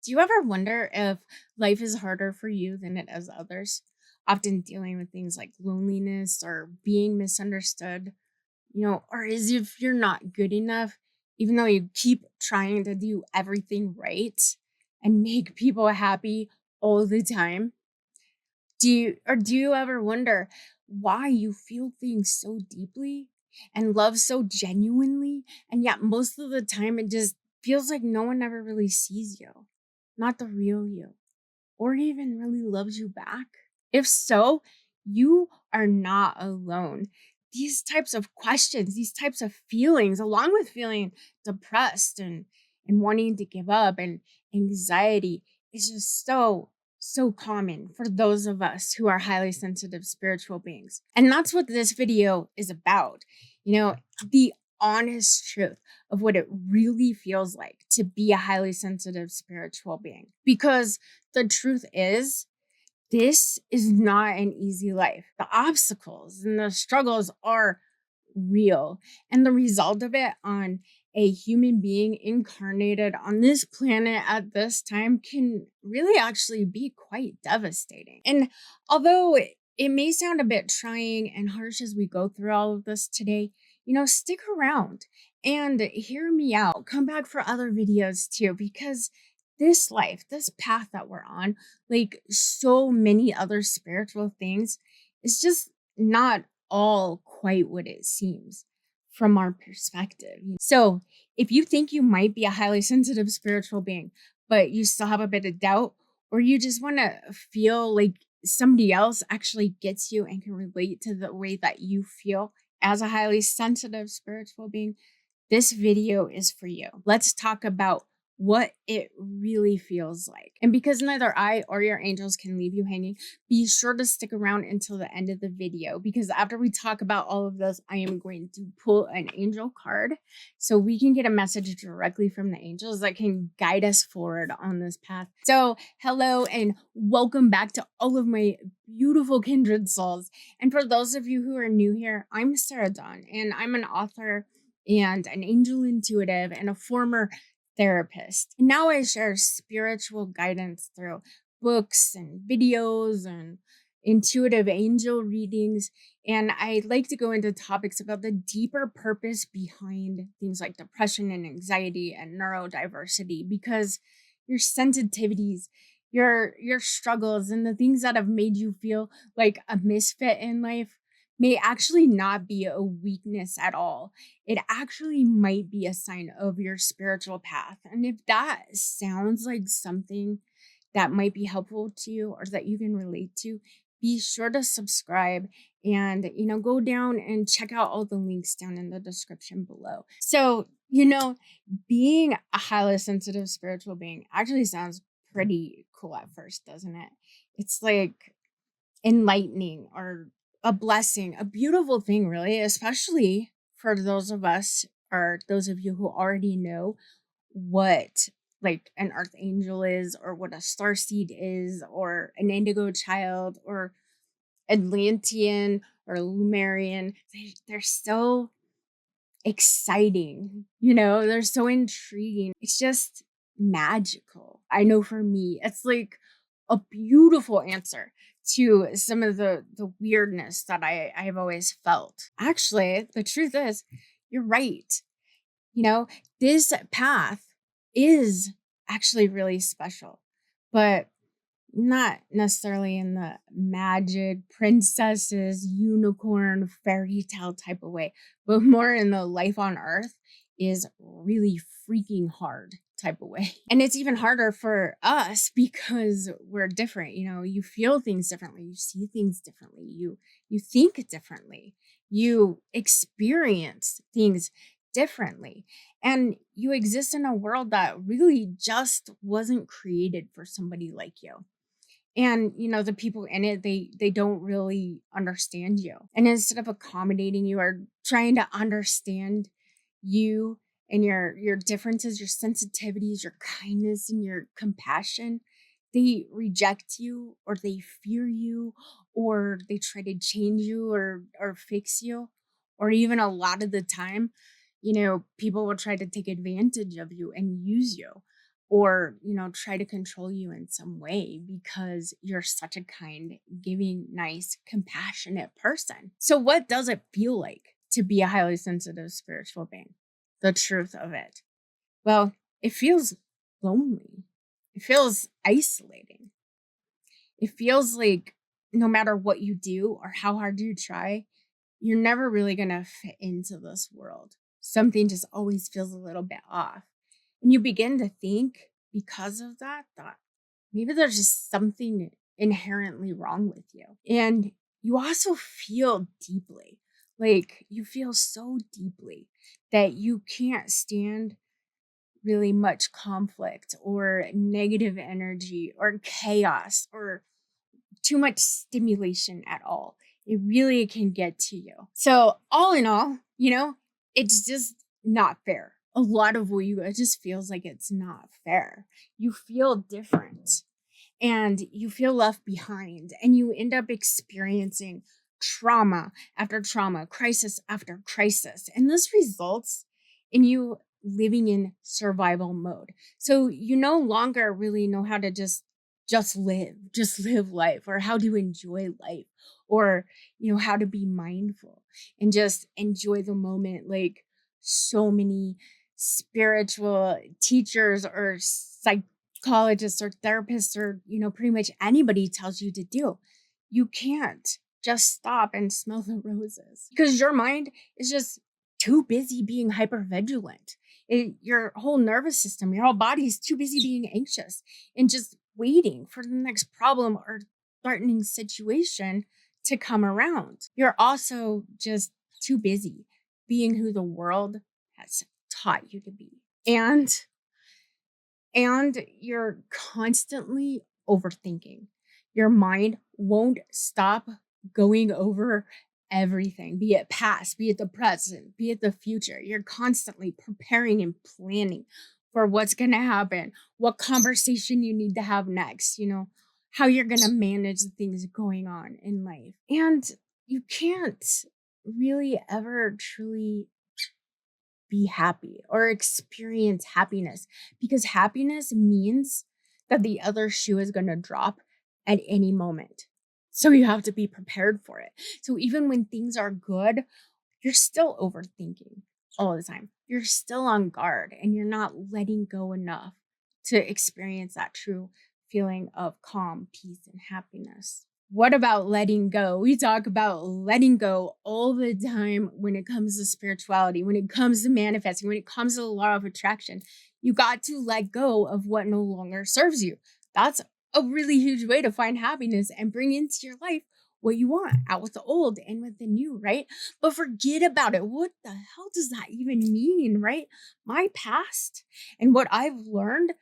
Do you ever wonder if life is harder for you than it is others? Often dealing with things like loneliness or being misunderstood, or as if you're not good enough, even though you keep trying to do everything right and make people happy all the time. Do you ever wonder why you feel things so deeply and love so genuinely, and yet most of the time it just feels like no one ever really sees you, not the real you, or even really loves you back? If so, you are not alone. These types of questions, these types of feelings, along with feeling depressed and wanting to give up and anxiety, is just so common for those of us who are highly sensitive spiritual beings. And that's what this video is about. The honest truth of what it really feels like to be a highly sensitive spiritual being. Because the truth is, this is not an easy life. The obstacles and the struggles are real. And the result of it on a human being incarnated on this planet at this time can really actually be quite devastating. And although it may sound a bit trying and harsh as we go through all of this today, stick around and hear me out. Come back for other videos too, because this life, this path that we're on, like so many other spiritual things, is just not all quite what it seems from our perspective. So, if you think you might be a highly sensitive spiritual being, but you still have a bit of doubt, or you just want to feel like somebody else actually gets you and can relate to the way that you feel as a highly sensitive spiritual being, this video is for you. Let's talk about what it really feels like. And because neither I or your angels can leave you hanging, be sure to stick around until the end of the video, because after we talk about all of this, I am going to pull an angel card so we can get a message directly from the angels that can guide us forward on this path. So, hello and welcome back to all of my beautiful kindred souls. And for those of you who are new here, I'm Sarah Dawn, and I'm an author and an angel intuitive and a former therapist. And now I share spiritual guidance through books and videos and intuitive angel readings. And I like to go into topics about the deeper purpose behind things like depression and anxiety and neurodiversity, because your sensitivities, your struggles, and the things that have made you feel like a misfit in life may actually not be a weakness at all. It actually might be a sign of your spiritual path. And if that sounds like something that might be helpful to you or that you can relate to, be sure to subscribe and go down and check out all the links down in the description below. So, being a highly sensitive spiritual being actually sounds pretty cool at first, doesn't it? It's like enlightening or a blessing, a beautiful thing, really, especially for those of us or those of you who already know what like an earth angel is, or what a star seed is, or an indigo child, or Atlantean or Lumerian. They're so exciting, they're so intriguing. It's just magical. I know for me, it's like a beautiful answer to some of the weirdness that I've always felt. Actually, the truth is, you're right. You know, this path is actually really special, but not necessarily in the magic, princesses, unicorn, fairy tale type of way, but more in the life on earth is really freaking hard type of way. And it's even harder for us because we're different. You feel things differently, you see things differently, you think differently, you experience things differently. And you exist in a world that really just wasn't created for somebody like you. And the people in it, they don't really understand you, and instead of accommodating you or trying to understand you and your differences, your sensitivities, your kindness, and your compassion, they reject you, or they fear you, or they try to change you or fix you. Or even a lot of the time, people will try to take advantage of you and use you. or, try to control you in some way because you're such a kind, giving, nice, compassionate person. So, what does it feel like to be a highly sensitive spiritual being? The truth of it. Well, it feels lonely. It feels isolating. It feels like no matter what you do or how hard you try, you're never really going to fit into this world. Something just always feels a little bit off. And you begin to think because of that, that maybe there's just something inherently wrong with you. And you also feel deeply, like you feel so deeply that you can't stand really much conflict or negative energy or chaos or too much stimulation at all. It really can get to you. So, all in all, it's just not fair. A lot of what you it just feels like it's not fair. You feel different and you feel left behind, and you end up experiencing trauma after trauma, crisis after crisis. And this results in you living in survival mode. So you no longer really know how to just live life, or how to enjoy life, or how to be mindful and just enjoy the moment, like so many spiritual teachers or psychologists or therapists or pretty much anybody tells you to do. You can't just stop and smell the roses because your mind is just too busy being hypervigilant. Your whole nervous system, your whole body is too busy being anxious and just waiting for the next problem or threatening situation to come around. You're also just too busy being who the world has taught you to be. And you're constantly overthinking. Your mind won't stop going over everything, be it past, be it the present, be it the future. You're constantly preparing and planning for what's going to happen, what conversation you need to have next, how you're going to manage the things going on in life. And you can't really ever truly be happy or experience happiness, because happiness means that the other shoe is going to drop at any moment. So you have to be prepared for it. So even when things are good, you're still overthinking all the time. You're still on guard and you're not letting go enough to experience that true feeling of calm, peace, and happiness. What about letting go? We talk about letting go all the time when it comes to spirituality, when it comes to manifesting, when it comes to the law of attraction. You got to let go of what no longer serves you. That's a really huge way to find happiness and bring into your life what you want, out with the old and with the new, right? But forget about it. What the hell does that even mean, right? My past and what I've learned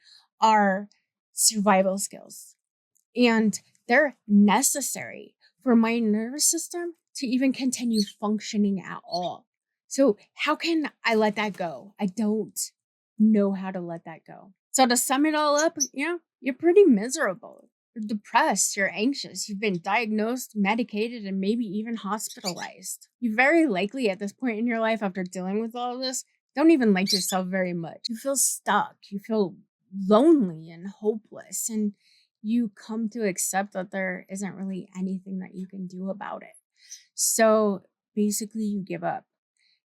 are survival skills, and they're necessary for my nervous system to even continue functioning at all. So, how can I let that go? I don't know how to let that go. So, to sum it all up, you're pretty miserable. You're depressed, you're anxious, you've been diagnosed, medicated, and maybe even hospitalized. You very likely, at this point in your life, after dealing with all of this, don't even like yourself very much. You feel stuck, you feel lonely and hopeless, and you come to accept that there isn't really anything that you can do about it. So basically, you give up,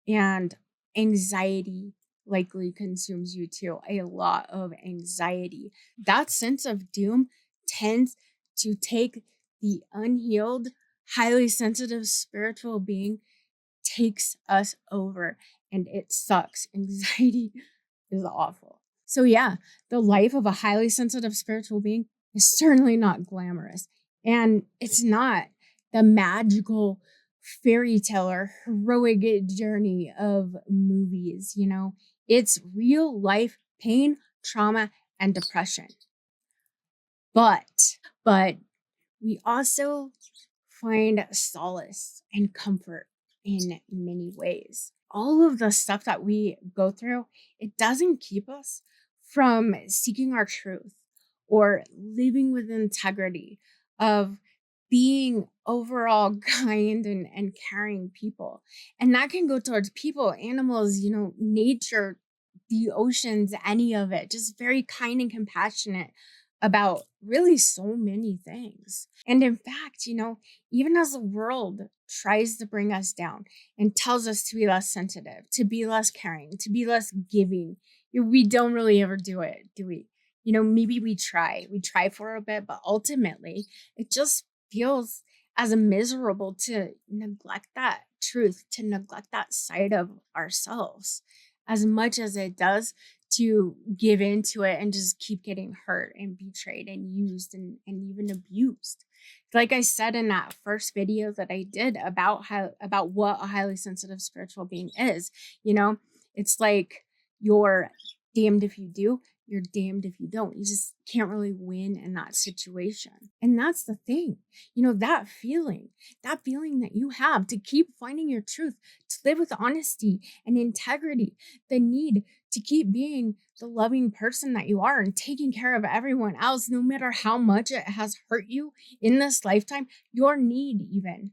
and anxiety likely consumes you too. A lot of anxiety. That sense of doom tends to take the unhealed, highly sensitive spiritual being, takes us over, and it sucks. Anxiety is awful. So, yeah, the life of a highly sensitive spiritual being is certainly not glamorous. And it's not the magical fairy tale or heroic journey of movies, It's real life pain, trauma, and depression. But we also find solace and comfort in many ways. All of the stuff that we go through, it doesn't keep us from seeking our truth or living with integrity, of being overall kind and caring people. And that can go towards people, animals, nature, the oceans, any of it, just very kind and compassionate about really so many things. And in fact, even as the world tries to bring us down and tells us to be less sensitive, to be less caring, to be less giving, we don't really ever do it, do we? Maybe we try for a bit, but ultimately it just feels as miserable to neglect that truth, to neglect that side of ourselves as much as it does to give into it and just keep getting hurt and betrayed and used and even abused. Like I said in that first video that I did about what a highly sensitive spiritual being is, you know, it's like you're damned if you do, you're damned if you don't. You just can't really win in that situation. And that's the thing, that feeling that you have to keep finding your truth, to live with honesty and integrity, the need to keep being the loving person that you are and taking care of everyone else, no matter how much it has hurt you in this lifetime, your need even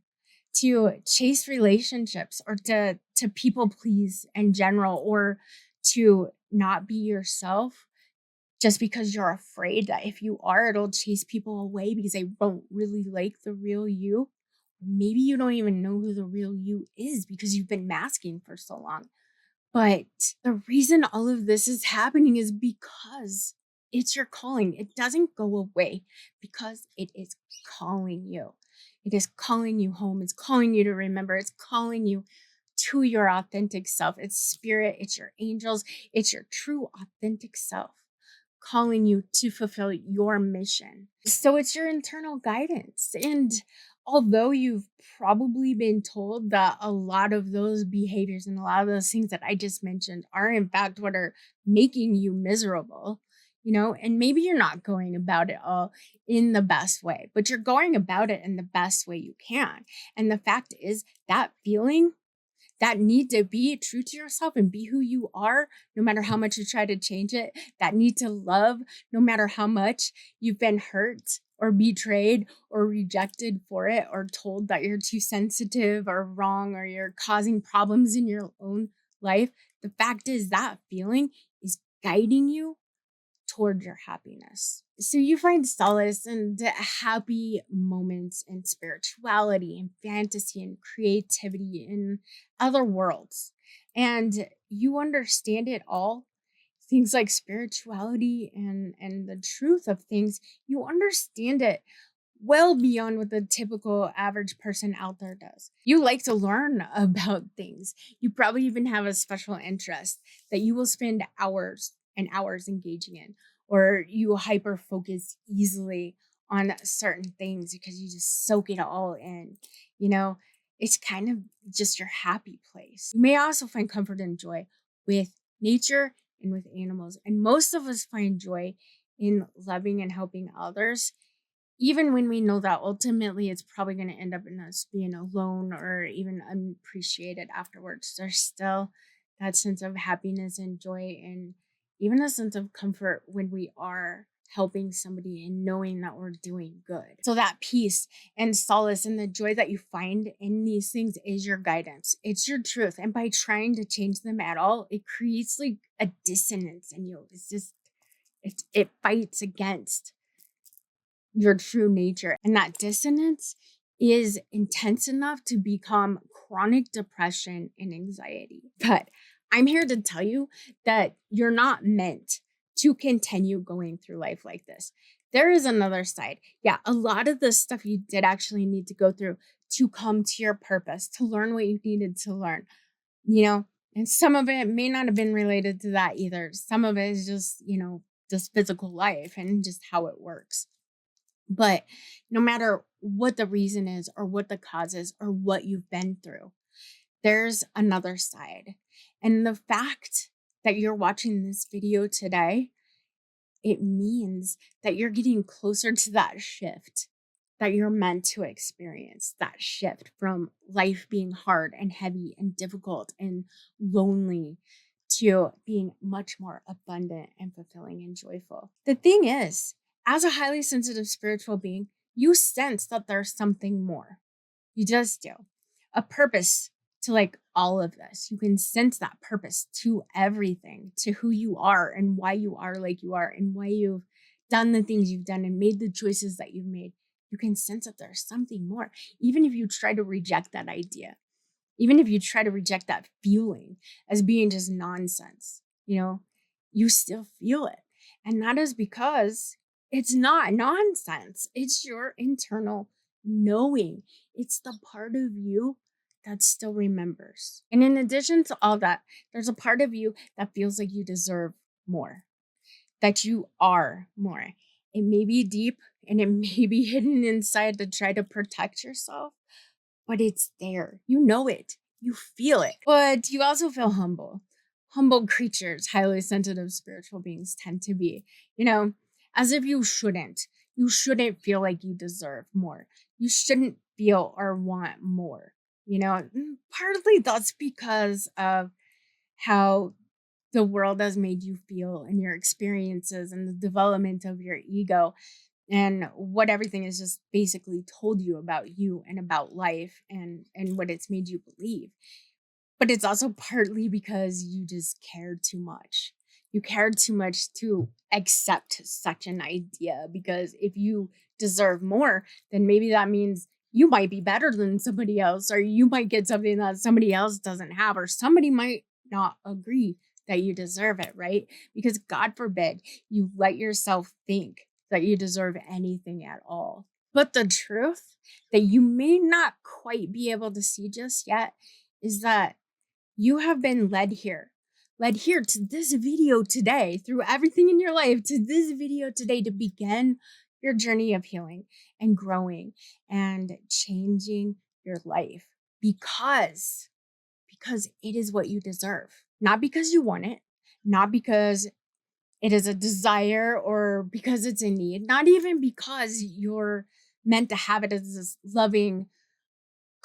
to chase relationships or to people please in general, or to not be yourself just because you're afraid that if you are, it'll chase people away because they won't really like the real you. Maybe you don't even know who the real you is because you've been masking for so long. But the reason all of this is happening is because it's your calling. It doesn't go away because it is calling you. It is calling you home. It's calling you to remember. It's calling you to your authentic self. It's spirit, it's your angels, it's your true authentic self calling you to fulfill your mission. So it's your internal guidance. And although you've probably been told that a lot of those behaviors and a lot of those things that I just mentioned are in fact what are making you miserable, and maybe you're not going about it all in the best way, but you're going about it in the best way you can. And the fact is that feeling, that need to be true to yourself and be who you are, no matter how much you try to change it, that need to love, no matter how much you've been hurt or betrayed or rejected for it, or told that you're too sensitive or wrong or you're causing problems in your own life. The fact is that feeling is guiding you toward your happiness. So you find solace in the happy moments in spirituality and fantasy and creativity in other worlds. And you understand it all. Things like spirituality and the truth of things, you understand it well beyond what the typical average person out there does. You like to learn about things. You probably even have a special interest that you will spend hours and hours engaging in, or you hyper focus easily on certain things because you just soak it all in. You know, it's kind of just your happy place. You may also find comfort and joy with nature and with animals. And most of us find joy in loving and helping others, even when we know that ultimately it's probably going to end up in us being alone or even unappreciated afterwards. There's still that sense of happiness and joy, and even a sense of comfort when we are helping somebody and knowing that we're doing good. So that peace and solace and the joy that you find in these things is your guidance. It's your truth. And by trying to change them at all, it creates like a dissonance in you. It's just, it fights against your true nature. And that dissonance is intense enough to become chronic depression and anxiety. But I'm here to tell you that you're not meant to continue going through life like this. There is another side. Yeah, a lot of the stuff you did actually need to go through to come to your purpose, to learn what you needed to learn, and some of it may not have been related to that either. Some of it is just, just physical life and just how it works. But no matter what the reason is or what the cause is or what you've been through, there's another side. And the fact that you're watching this video today, it means that you're getting closer to that shift that you're meant to experience, that shift from life being hard and heavy and difficult and lonely to being much more abundant and fulfilling and joyful. The thing is, as a highly sensitive spiritual being, you sense that there's something more. You just do. A purpose to like all of this. You can sense that purpose to everything, to who you are and why you are like you are and why you've done the things you've done and made the choices that you've made. You can sense that there's something more, even if you try to reject that idea, even if you try to reject that feeling as being just nonsense, you still feel it. And that is because it's not nonsense. It's your internal knowing. It's the part of you that still remembers. And in addition to all that, there's a part of you that feels like you deserve more, that you are more. It may be deep and it may be hidden inside to try to protect yourself, but it's there. You know it. You feel it. But you also feel humble. Humble creatures, highly sensitive spiritual beings tend to be, as if you shouldn't. You shouldn't feel like you deserve more. You shouldn't feel or want more. Partly that's because of how the world has made you feel and your experiences and the development of your ego and what everything has just basically told you about you and about life and what it's made you believe. But it's also partly because you just cared too much. You cared too much to accept such an idea, because if you deserve more, then maybe that means you might be better than somebody else, or you might get something that somebody else doesn't have, or somebody might not agree that you deserve it, right? Because God forbid you let yourself think that you deserve anything at all. But the truth that you may not quite be able to see just yet is that you have been led here to this video today, through everything in your life, to this video today to begin your journey of healing and growing and changing your life because it is what you deserve. Not because you want it, not because it is a desire or because it's a need, not even because you're meant to have it as this loving,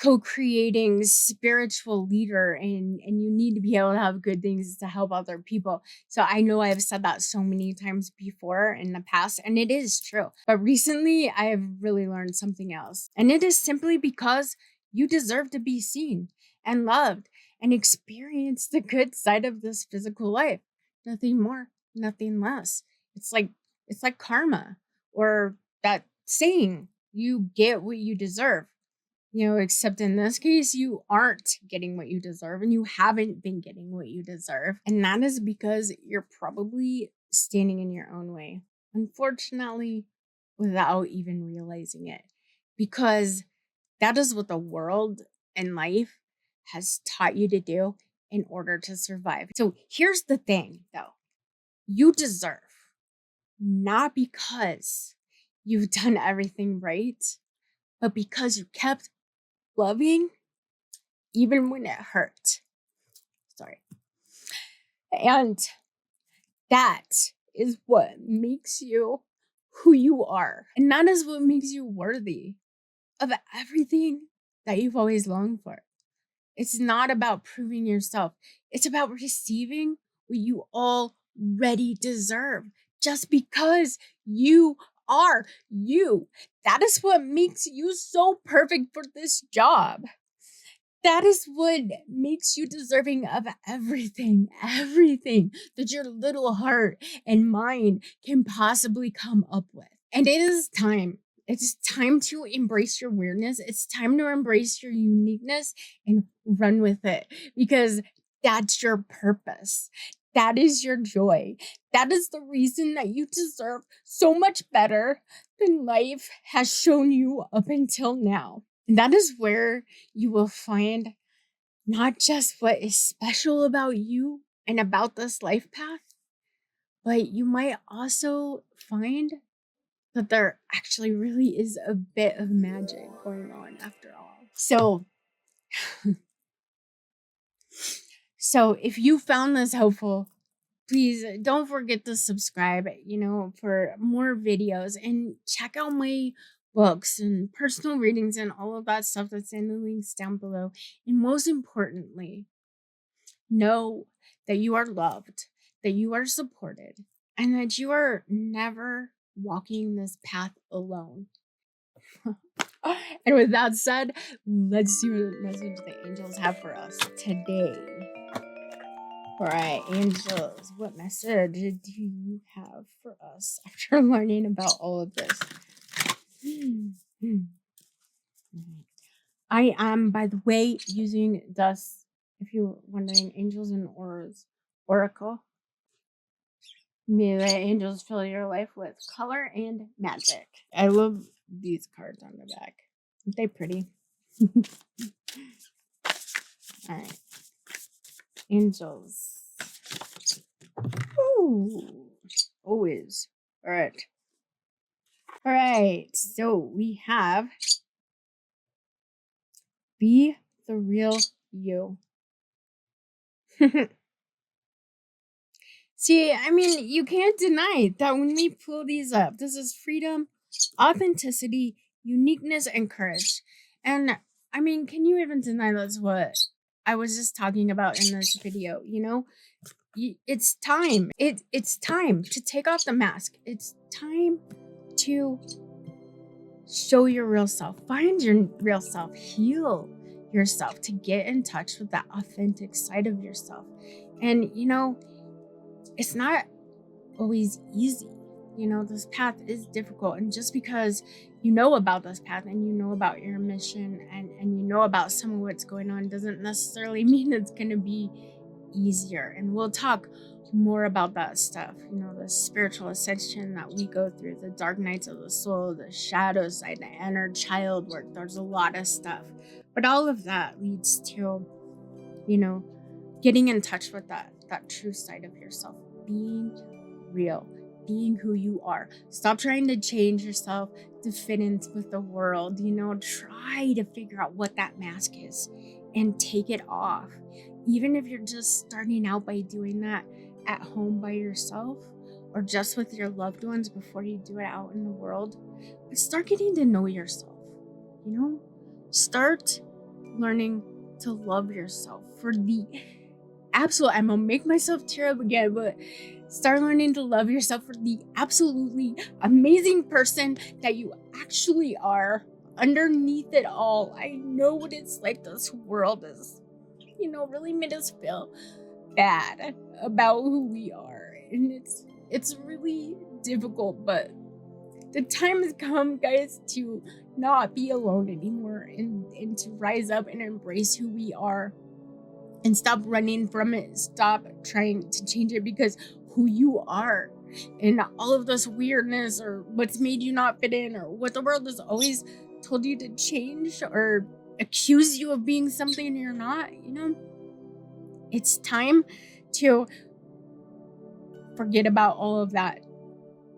co-creating spiritual leader, and you need to be able to have good things to help other people. So I know I've said that so many times before in the past, and it is true. But recently I've really learned something else. And it is simply because you deserve to be seen and loved and experience the good side of this physical life. Nothing more, nothing less. It's like karma, or that saying, you get what you deserve. Except in this case, you aren't getting what you deserve and you haven't been getting what you deserve. And that is because you're probably standing in your own way, unfortunately, without even realizing it. Because that is what the world and life has taught you to do in order to survive. So here's the thing, though: you deserve, not because you've done everything right, but because you kept loving even when it hurt. Sorry. And that is what makes you who you are. And that is what makes you worthy of everything that you've always longed for. It's not about proving yourself, it's about receiving what you already deserve just because you are you. That is what makes you so perfect for this job. That is what makes you deserving of everything that your little heart and mind can possibly come up with. And it is time. It's time to embrace your weirdness. It's time to embrace your uniqueness and run with it, because that's your purpose. That is your joy. That is the reason that you deserve so much better than life has shown you up until now. And that is where you will find not just what is special about you and about this life path, but you might also find that there actually really is a bit of magic going on after all. So if you found this helpful, please don't forget to subscribe, for more videos, and check out my books and personal readings and all of that stuff that's in the links down below. And most importantly, know that you are loved, that you are supported, and that you are never walking this path alone. And with that said, let's see what message the angels have for us today. All right, angels, what message do you have for us after learning about all of this? I am, by the way, using this, if you're wondering, Angels and Auras Oracle. May the angels fill your life with color and magic. I love these cards on the back. Aren't they pretty? All right. Angels. Ooh. Always. All right. All right. So we have be the real you. See, I mean, you can't deny that when we pull these up, this is freedom, authenticity, uniqueness, and courage. And I mean, can you even deny that's what I was just talking about in this video? You know, it's time. It's time to take off the mask. It's time to show your real self, find your real self, heal yourself, to get in touch with that authentic side of yourself. And you know, it's not always easy. You know, this path is difficult. And just because you know about this path and you know about your mission and you know about some of what's going on doesn't necessarily mean it's going to be easier. And we'll talk more about that stuff. You know, the spiritual ascension that we go through, the dark nights of the soul, the shadow side, the inner child work. There's a lot of stuff. But all of that leads to, you know, getting in touch with that true side of yourself, being real, being who you are. Stop trying to change yourself to fit in with the world. You know, try to figure out what that mask is and take it off. Even if you're just starting out by doing that at home by yourself or just with your loved ones before you do it out in the world. But start getting to know yourself. You know, start learning to love yourself for the absolute, I'm gonna make myself tear up again, but start learning to love yourself for the absolutely amazing person that you actually are underneath it all. I know what it's like. This world is, you know, really made us feel bad about who we are. And it's really difficult, but the time has come, guys, to not be alone anymore and to rise up and embrace who we are. And stop running from it. Stop trying to change it, because who you are and all of this weirdness or what's made you not fit in or what the world has always told you to change or accuse you of being something you're not, you know, it's time to forget about all of that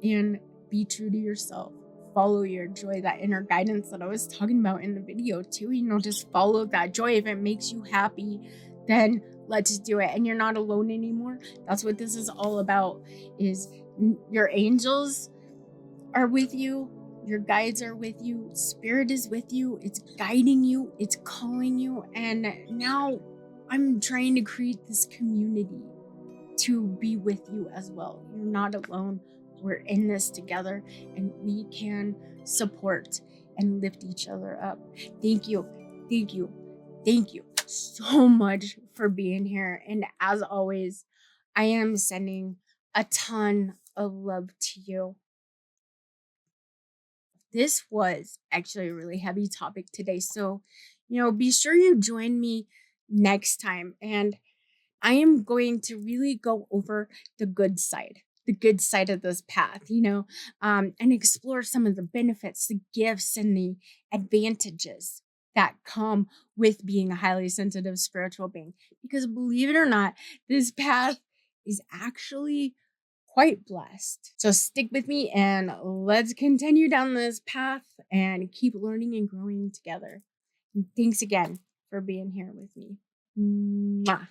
and be true to yourself. Follow your joy, that inner guidance that I was talking about in the video too. You know, just follow that joy. If it makes you happy, then let's do it. And you're not alone anymore. That's what this is all about, is your angels are with you. Your guides are with you. Spirit is with you. It's guiding you. It's calling you. And now I'm trying to create this community to be with you as well. You're not alone. We're in this together and we can support and lift each other up. Thank you. Thank you. Thank you so much for being here. And as always, I am sending a ton of love to you. This was actually a really heavy topic today. So, you know, be sure you join me next time. And I am going to really go over the good side of this path, you know, and explore some of the benefits, the gifts, and the advantages that come with being a highly sensitive spiritual being. Because believe it or not, this path is actually quite blessed. So stick with me and let's continue down this path and keep learning and growing together. And thanks again for being here with me. Mwah.